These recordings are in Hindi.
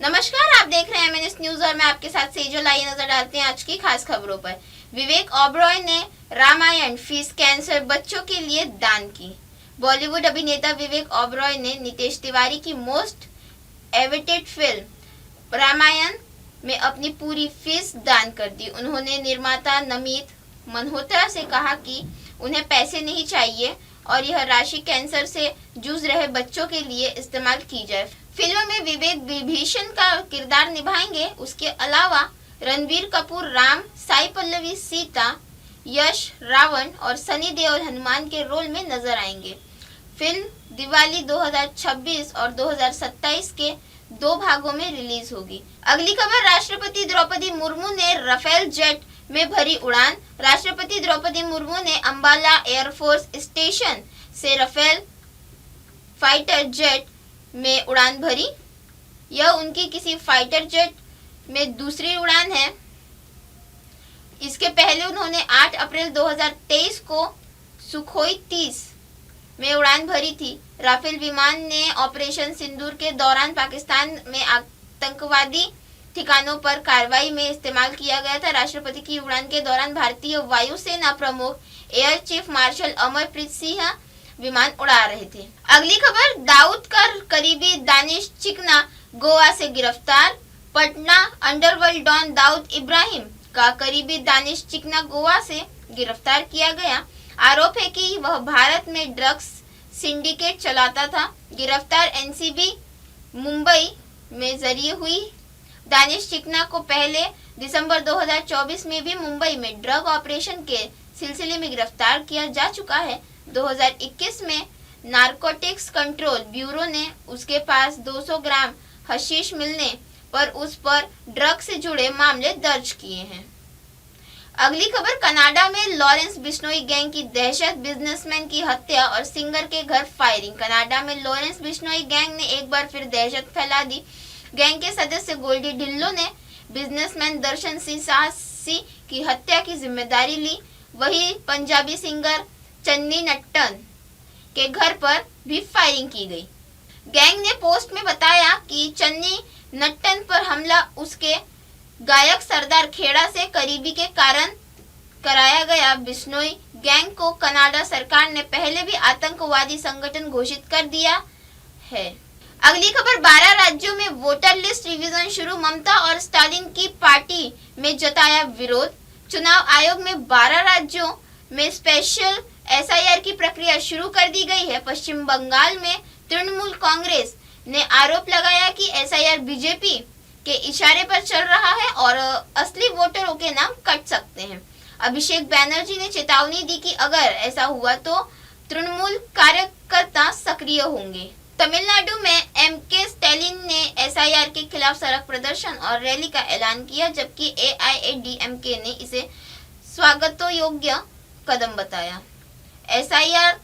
नमस्कार, आप देख रहे हैं एमएनएस न्यूज और मैं आपके साथ सेजल। आइए नजर डालते हैं आज की खास खबरों पर। विवेक ओबरॉय ने रामायण फीस कैंसर बच्चों के लिए दान की। बॉलीवुड अभिनेता विवेक ओबरॉय ने नितेश तिवारी की मोस्ट एवेटेड फिल्म रामायण में अपनी पूरी फीस दान कर दी। उन्होंने निर्माता नमित मल्होत्रा से कहा कि उन्हें पैसे नहीं चाहिए और यह राशि कैंसर से जूझ रहे बच्चों के लिए इस्तेमाल की जाए। फिल्म में विवेक विभीषण का किरदार निभाएंगे। उसके अलावा रणबीर कपूर राम, साई पल्लवी सीता, यश रावण और सनी देओल हनुमान के रोल में नजर आएंगे। फिल्म दिवाली 2026 और 2027 के 2 भागों में रिलीज होगी। अगली खबर, राष्ट्रपति द्रौपदी मुर्मू ने राफेल जेट में भरी उड़ान। राष्ट्रपति द्रौपदी मुर्मू ने अंबाला एयरफोर्स स्टेशन से राफेल फाइटर जेट में उड़ान भरी। यह उनकी किसी फाइटर जेट में दूसरी उड़ान है। इसके पहले उन्होंने 8 अप्रैल 2023 को सुखोई 30 में उड़ान भरी थी। राफेल विमान ने ऑपरेशन सिंदूर के दौरान पाकिस्तान में आतंकवादी ठिकानों पर कार्रवाई में इस्तेमाल किया गया था। राष्ट्रपति की उड़ान के दौरान भारतीय वायुसेना प्रमुख air chief marshal Amarpreet Singh विमान उड़ा रहे थे। अगली खबर, दाऊद का करीबी दानिश चिकना गोवा से गिरफ्तार। पटना अंडरवर्ल्ड डॉन दाऊद इब्राहिम का करीबी दानिश चिकना गोवा से गिरफ्तार किया गया। आरोप है कि वह भारत में ड्रग्स सिंडिकेट चलाता था। गिरफ्तार एनसीबी मुंबई में जरिए हुई। दानिश चिकना को पहले दिसंबर 2024 में भी मुंबई में ड्रग ऑपरेशन के सिलसिले में गिरफ्तार किया जा चुका है। 2021 में नारकोटिक्स कंट्रोल ब्यूरो ने उसके पास 200 ग्राम हशीश मिलने पर उस पर ड्रग से जुड़े मामले दर्ज किए हैं। अगली खबर, कनाडा में लॉरेंस बिश्नोई गैंग की दहशत, बिजनेसमैन की हत्या और सिंगर के घर फायरिंग। कनाडा में लॉरेंस बिश्नोई गैंग ने एक बार फिर दहशत फैला दी। गैंग के सदस्य गोल्डी ढिल्लो ने बिजनेसमैन दर्शन सिंह साहसी की हत्या की जिम्मेदारी ली। वही पंजाबी सिंगर चन्नी नट्टन के घर पर भी फायरिंग की गई। गैंग ने पोस्ट में बताया कि चन्नी नट्टन पर हमला उसके गायक सरदार खेड़ा से करीबी के कारण कराया गया। बिश्नोई गैंग को कनाडा सरकार ने पहले भी आतंकवादी संगठन घोषित कर दिया है। अगली खबर, 12 राज्यों में वोटर लिस्ट रिवीजन शुरू। ममता और स्टालिन की पार्टी में जताया विरोध। चुनाव आयोग में 12 राज्यों में स्पेशल एसआईआर की प्रक्रिया शुरू कर दी गई है। पश्चिम बंगाल में तृणमूल कांग्रेस ने आरोप लगाया कि एसआईआर बीजेपी के इशारे पर चल रहा है और असली वोटरों के नाम कट सकते हैं। अभिषेक बैनर्जी ने चेतावनी दी कि अगर ऐसा हुआ तो तृणमूल कार्यकर्ता सक्रिय होंगे। तमिलनाडु में एमके स्टैलिन ने एसआईआर के खिलाफ सड़क प्रदर्शन और रैली का ऐलान किया, जबकि एआईएडीएमके ने इसे स्वागतयोग्य कदम बताया। एसआईआर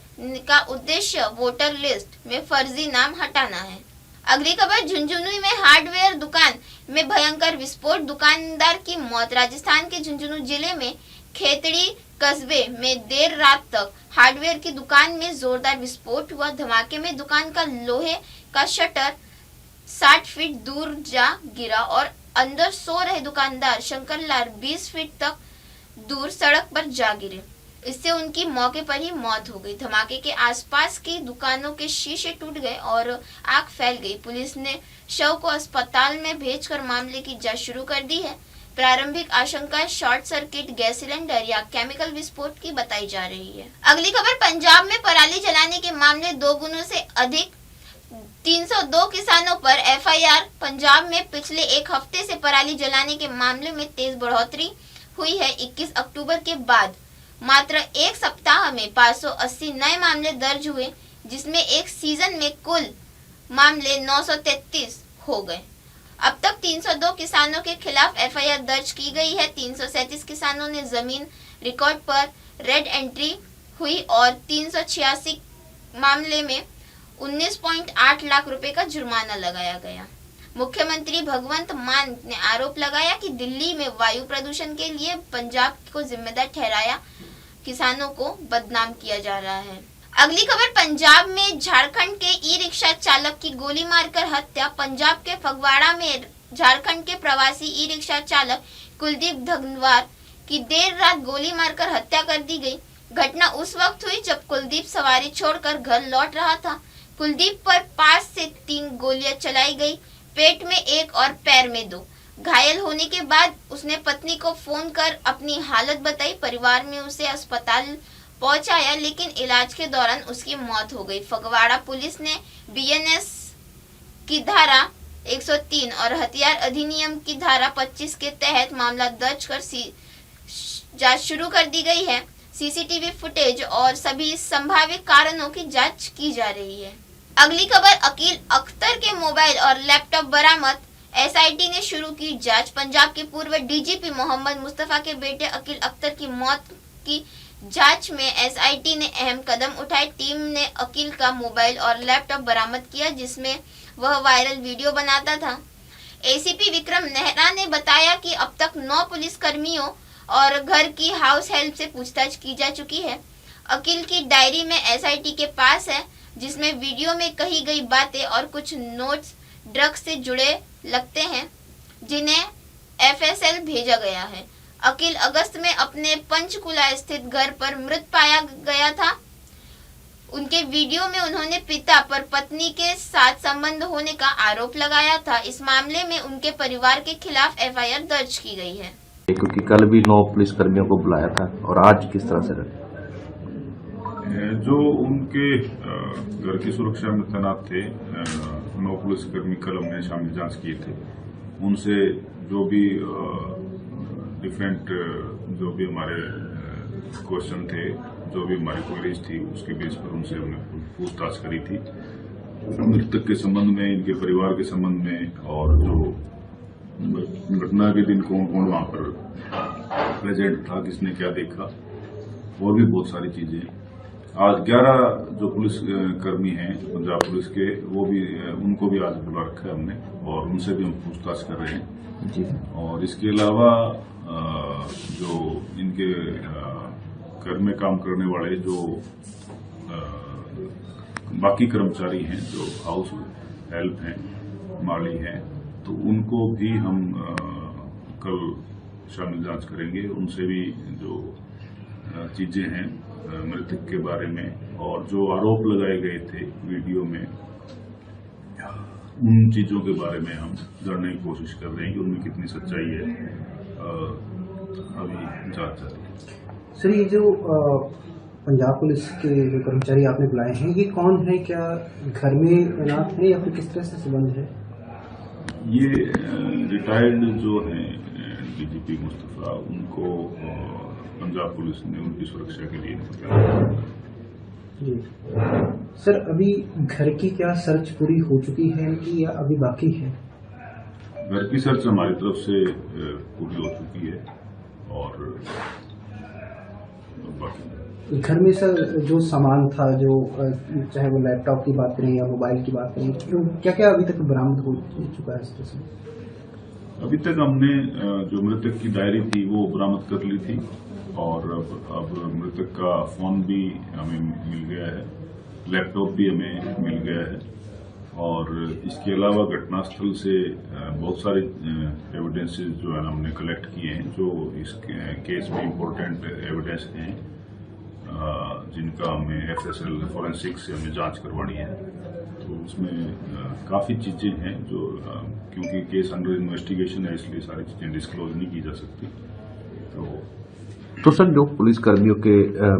का उद्देश्य वोटर लिस्ट में फर्जी नाम हटाना है। अगली खबर, झुंझुनू में हार्डवेयर दुकान में भयंकर विस्फोट, दुकानदार की मौत। राजस्थान के झुंझुनू जिले में खेतड़ी कस्बे में देर रात तक हार्डवेयर की दुकान में जोरदार विस्फोट हुआ। धमाके में दुकान का लोहे का शटर 60 फीट दूर जा गिरा और अंदर सो रहे दुकानदार शंकरलाल 20 फीट तक दूर सड़क पर जा गिरे। इससे उनकी मौके पर ही मौत हो गई। धमाके के आसपास की दुकानों के शीशे टूट गए और आग फैल गई। पुलिस ने शव को अस्पताल में भेजकर मामले की जांच शुरू कर दी है। प्रारंभिक आशंका शॉर्ट सर्किट, गैस सिलेंडर या केमिकल विस्फोट की बताई जा रही है। अगली खबर, पंजाब में पराली जलाने के मामले 2 गुना से अधिक, 302 किसानों पर एफआईआर। पंजाब में पिछले एक हफ्ते से पराली जलाने के मामले में तेज बढ़ोतरी हुई है। 21 अक्टूबर के बाद मात्र एक सप्ताह में 580 नए मामले दर्ज हुए, जिसमें एक सीजन में कुल मामले 933 हो गए। अब तक 302 किसानों के खिलाफ एफआईआर दर्ज की गई है। 337 किसानों ने जमीन रिकॉर्ड पर रेड एंट्री हुई और 386 मामले में 19.8 लाख रुपए का जुर्माना लगाया गया। मुख्यमंत्री भगवंत मान ने आरोप लगाया कि दिल्ली में वायु प्रदूषण के लिए पंजाब को जिम्मेदार ठहराया किसानों को बदनाम किया जा रहा है। अगली खबर पंजाब में झारखंड के ई रिक्शा चालक की गोली मारकर हत्या। पंजाब के फगवाड़ा में झारखंड के प्रवासी ई रिक्शा चालक कुलदीप धनवार की देर रात गोली मारकर हत्या कर दी गई। घटना उस वक्त हुई जब कुलदीप सवारी छोड़कर घर लौट रहा था। कुलदीप पर 5 से 3 गोलियां चलाई गई, पेट में 1 और पैर में 2। घायल होने के बाद उसने पत्नी को फोन कर अपनी हालत बताई। परिवार में उसे अस्पताल पहुंचाया, लेकिन इलाज के दौरान उसकी मौत हो गई। फगवाड़ा पुलिस ने बीएनएस की धारा 103 और हथियार अधिनियम की धारा 25 के तहत मामला दर्ज कर जांच शुरू कर दी गई है। सीसीटीवी फुटेज और सभी संभावित कारणों की जांच की जा रही है। अगली खबर, अकील अख्तर के मोबाइल और लैपटॉप बरामद। एसआईटी ने शुरू की जांच। पंजाब के पूर्व डीजीपी मोहम्मद मुस्तफा के बेटे अकील अख्तर की मौत की जांच में एसआईटी ने अहम कदम उठाए। टीम ने अकील का मोबाइल और लैपटॉप बरामद किया, जिसमें वह वायरल वीडियो बनाता था। एसीपी विक्रम नेहरा ने बताया कि अब तक 9 पुलिस कर्मियों और घर की हाउस हेल्प से पूछताछ की जा चुकी है। अकील की डायरी में एसआईटी के पास है, जिसमें वीडियो में कही गई बातें और कुछ नोट्स ड्रग्स से जुड़े लगते हैं, जिन्हें एफएसएल भेजा गया है। अकील अगस्त में अपने पंचकुला स्थित घर पर मृत पाया गया था। उनके वीडियो में उन्होंने पिता पर पत्नी के साथ संबंध होने का आरोप लगाया था। इस मामले में उनके परिवार के खिलाफ एफआईआर दर्ज की गई है। क्योंकि कल भी 9 पुलिस कर्मियों को बुलाया था और आज किस तरह से जो उनके घर की सुरक्षा में तैनात थे 9 पुलिसकर्मी कल हमने शामिल जांच किए थे। उनसे जो भी डिफरेंट जो भी हमारे क्वेश्चन थे, जो भी हमारी क्वेरीज थी, उसके बेस पर उनसे हमने पूछताछ करी थी। मृतक के संबंध में, इनके परिवार के संबंध में, और जो घटना के दिन कौन कौन वहां पर प्रेजेंट था, किसने क्या देखा, और भी बहुत सारी चीजें। आज 11 जो पुलिस कर्मी हैं पंजाब पुलिस के, वो भी उनको भी आज बुला रखा है हमने, और उनसे भी हम पूछताछ कर रहे हैं जी। और इसके अलावा जो इनके घर में काम करने वाले जो बाकी कर्मचारी हैं, जो हाउस हेल्प हैं, माली हैं, तो उनको भी हम कल शामिल जांच करेंगे। उनसे भी जो चीजें हैं मृतक के बारे में और जो आरोप लगाए गए थे वीडियो में, उन चीजों के बारे में हम जानने की कोशिश कर रहे हैं कि उनमें कितनी सच्चाई है। अभी जांच जारी है। सर, ये जो पंजाब पुलिस के जो कर्मचारी आपने बुलाए हैं, ये कौन है? क्या घर में तैनात है या फिर किस तरह से संबंध है? ये रिटायर्ड जो हैं डीजीपी मुस्तफा, उनको पंजाब पुलिस ने उनकी सुरक्षा के लिए जी। सर, अभी घर की क्या सर्च पूरी हो चुकी है इनकी या अभी बाकी है? घर की सर्च हमारी तरफ से पूरी हो चुकी है और बाकी घर में सर जो सामान था, जो चाहे वो लैपटॉप की बात करें या मोबाइल की बात करें, क्या क्या अभी तक बरामद हो चुका है इस तरह से? अभी तक हमने जो मृतक की डायरी थी वो बरामद कर ली थी, और अब मृतक का फोन भी हमें मिल गया है, लैपटॉप भी हमें मिल गया है, और इसके अलावा घटनास्थल से बहुत सारे एविडेंसेस जो है हमने कलेक्ट किए हैं, जो इस केस में इम्पोर्टेंट एविडेंस हैं, जिनका हमें एफएसएल फॉरेंसिक से हमें जांच करवानी है। तो उसमें काफी चीजें हैं जो, क्योंकि केस अंडर इन्वेस्टिगेशन है, इसलिए सारी चीजें डिस्क्लोज नहीं की जा सकती। तो सर, जो पुलिस कर्मियों के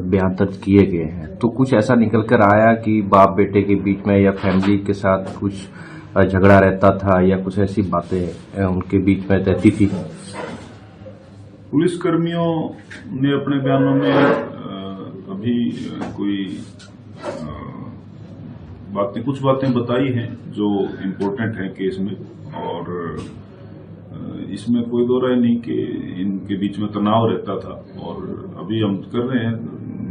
बयान दर्ज किए गए हैं, तो कुछ ऐसा निकल कर आया कि बाप बेटे के बीच में या फैमिली के साथ कुछ झगड़ा रहता था या कुछ ऐसी बातें उनके बीच में रहती थी? पुलिस कर्मियों ने अपने बयानों में अभी कोई कुछ बातें बताई हैं जो इम्पोर्टेंट हैं केस में, और इसमें कोई दो राय नहीं कि इनके बीच में तनाव रहता था। और अभी हम कर रहे हैं,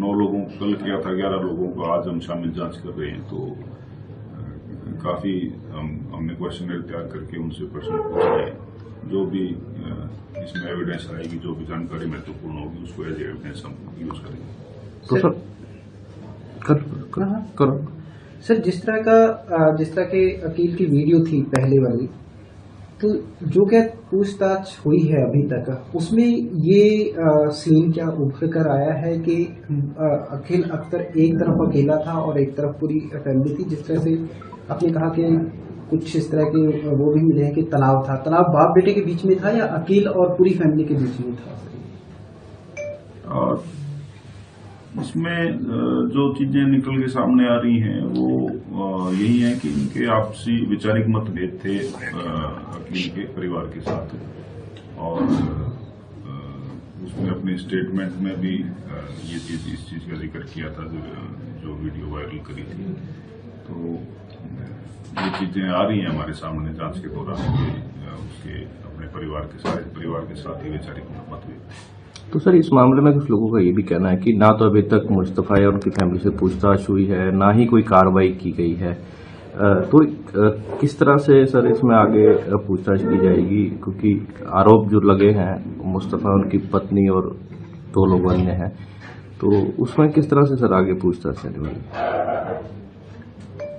9 लोगों को कल किया था, 11 लोगों को आज हम शामिल जांच कर रहे हैं। तो काफी हमने क्वेश्चनर तैयार करके उनसे प्रश्न पूछे हैं। जो भी इसमें एविडेंस आएगी, जो भी जानकारी महत्वपूर्ण होगी, उसको एज एविडेंस हम यूज करेंगे। तो सर, करो। सर, जिस तरह के अकील की वीडियो थी पहले वाली, तो जो क्या पूछताछ हुई है अभी तक, उसमें ये सीन क्या उभर कर आया है कि अखिल अख्तर एक तरफ अकेला था और एक तरफ पूरी फैमिली थी? जिस तरह से आपने कहा कि कुछ इस तरह के वो भी मिले हैं कि तनाव बाप बेटे के बीच में था या अकील और पूरी फैमिली के बीच में था? इसमें जो चीजें निकल के सामने आ रही हैं वो यही है कि इनके आपसी वैचारिक मतभेद थे अकील के परिवार के साथ, और उसने अपने स्टेटमेंट में भी इस चीज का जिक्र किया था जो वीडियो वायरल करी थी। तो ये चीजें आ रही हैं हमारे सामने जांच के दौरान उसके अपने परिवार के साथ ही वैचारिक मतभेद। तो सर, इस मामले में कुछ लोगों का ये भी कहना है कि ना तो अभी तक मुस्तफा या उनकी फैमिली से पूछताछ हुई है, ना ही कोई कार्रवाई की गई है। तो किस तरह से सर इसमें आगे पूछताछ की जाएगी, क्योंकि आरोप जो लगे हैं मुस्तफा, उनकी पत्नी और 2 लोग अन्य हैं, तो उसमें किस तरह से सर आगे पूछताछ चलने वाली?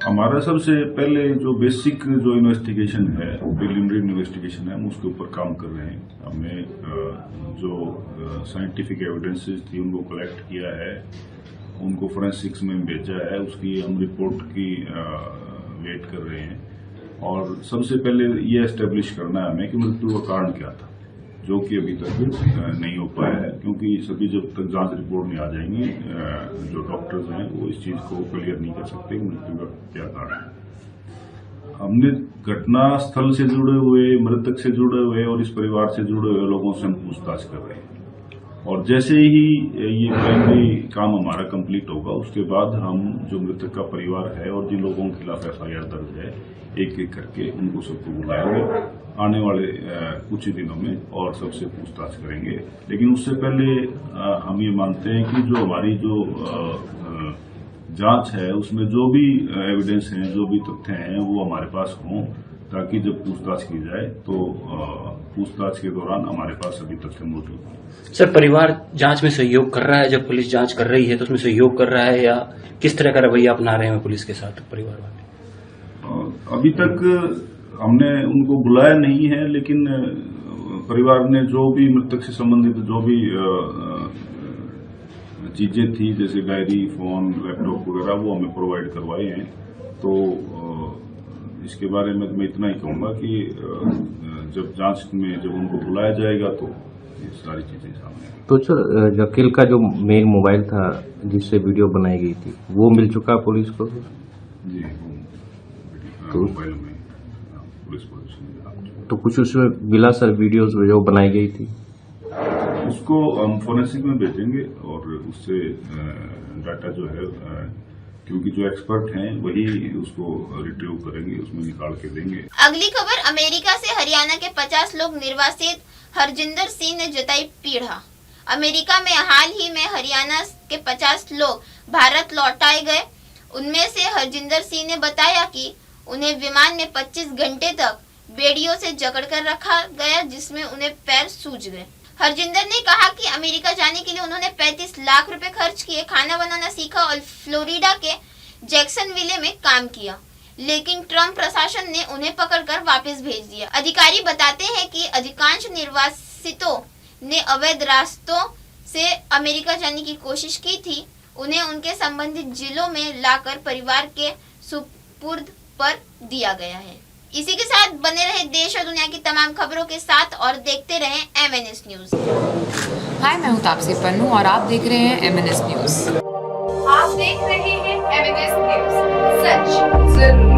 हमारा सबसे पहले जो बेसिक जो इन्वेस्टिगेशन है, प्रिलिमिनरी इन्वेस्टिगेशन है, हम उसके ऊपर काम कर रहे हैं। हमने जो साइंटिफिक एविडेंसेस थी उनको कलेक्ट किया है, उनको फोरेंसिक्स में भेजा है, उसकी हम रिपोर्ट की वेट कर रहे हैं। और सबसे पहले ये एस्टेब्लिश करना है हमें कि मृत्यु का कारण क्या था, जो कि अभी तक नहीं हो पाया है, क्योंकि सभी जब तक जांच रिपोर्ट में आ जाएंगी जो डॉक्टर्स हैं वो इस चीज को क्लियर नहीं कर सकते कि मृत्यु का क्या कारण है। हमने घटना स्थल से जुड़े हुए, मृतक से जुड़े हुए और इस परिवार से जुड़े हुए लोगों से हम पूछताछ कर रहे हैं, और जैसे ही ये प्राइमरी काम हमारा कंप्लीट होगा उसके बाद हम जो मृतक का परिवार है और जिन लोगों के खिलाफ FIR दर्ज है, एक एक करके उनको सबको बुलाएंगे आने वाले कुछ ही दिनों में और सबसे पूछताछ करेंगे। लेकिन उससे पहले हम ये मानते हैं कि जो हमारी जो जांच है उसमें जो भी एविडेंस हैं, जो भी तथ्य हैं, वो हमारे पास हों, ताकि जब पूछताछ की जाए तो पूछताछ के दौरान हमारे पास सभी तथ्य मौजूद हों। सर, परिवार जांच में सहयोग कर रहा है? जब पुलिस जांच कर रही है तो उसमें सहयोग कर रहा है, या किस तरह का रवैया अपना रहे हैं पुलिस के साथ परिवार वाले? अभी तक हमने उनको बुलाया नहीं है, लेकिन परिवार ने जो भी मृतक से संबंधित जो भी चीजें थी, जैसे डायरी, फोन, लैपटॉप वगैरह, वो हमें प्रोवाइड करवाए हैं। तो इसके बारे में मैं इतना ही कहूंगा कि जब जांच में जब उनको बुलाया जाएगा तो ये सारी चीजें सामने आएंगी। तो सर, अकील का जो मेन मोबाइल था जिससे वीडियो बनाई गई थी, वो मिल चुका पुलिस को? जी, मोबाइल में पुलिस तो कुछ उसमें मिला सर, वीडियोस जो बनाई गई थी? उसको हम फोरेंसिक में भेजेंगे और उससे डाटा जो है, क्योंकि जो एक्सपर्ट हैं वही उसको रिट्रीव करेंगे, उसमें निकाल के देंगे। अगली खबर, अमेरिका से हरियाणा के 50 लोग निर्वासित हरजिंदर सिंह ने जताई पीड़ा। अमेरिका में हाल ही में हरियाणा के 50 लोग भारत लौटाए गए। उनमें से हरजिंदर सिंह ने बताया कि उन्हें विमान में 25 घंटे तक बेड़ियों से जकड़कर रखा गया, जिसमें उन्हें पैर सूज गए। हरजिंदर ने कहा कि अमेरिका जाने के लिए उन्होंने 35 लाख रुपए खर्च किए, खाना बनाना सीखा और फ्लोरिडा के जैक्सनविले में काम किया, लेकिन ट्रंप प्रशासन ने उन्हें पकड़कर वापस भेज दिया। अधिकारी बताते हैं कि अधिकांश निर्वासितों ने अवैध रास्तों से अमेरिका जाने की कोशिश की थी। उन्हें उनके संबंधित जिलों में लाकर परिवार के सुपुर्द पर दिया गया है। इसी के साथ बने रहे देश और दुनिया की तमाम खबरों के साथ और देखते रहें MNS न्यूज। हाय, मैं हूँ तापसी पन्नू और आप देख रहे हैं MNS न्यूज। आप देख रहे हैं MNS न्यूज, सच जरूर।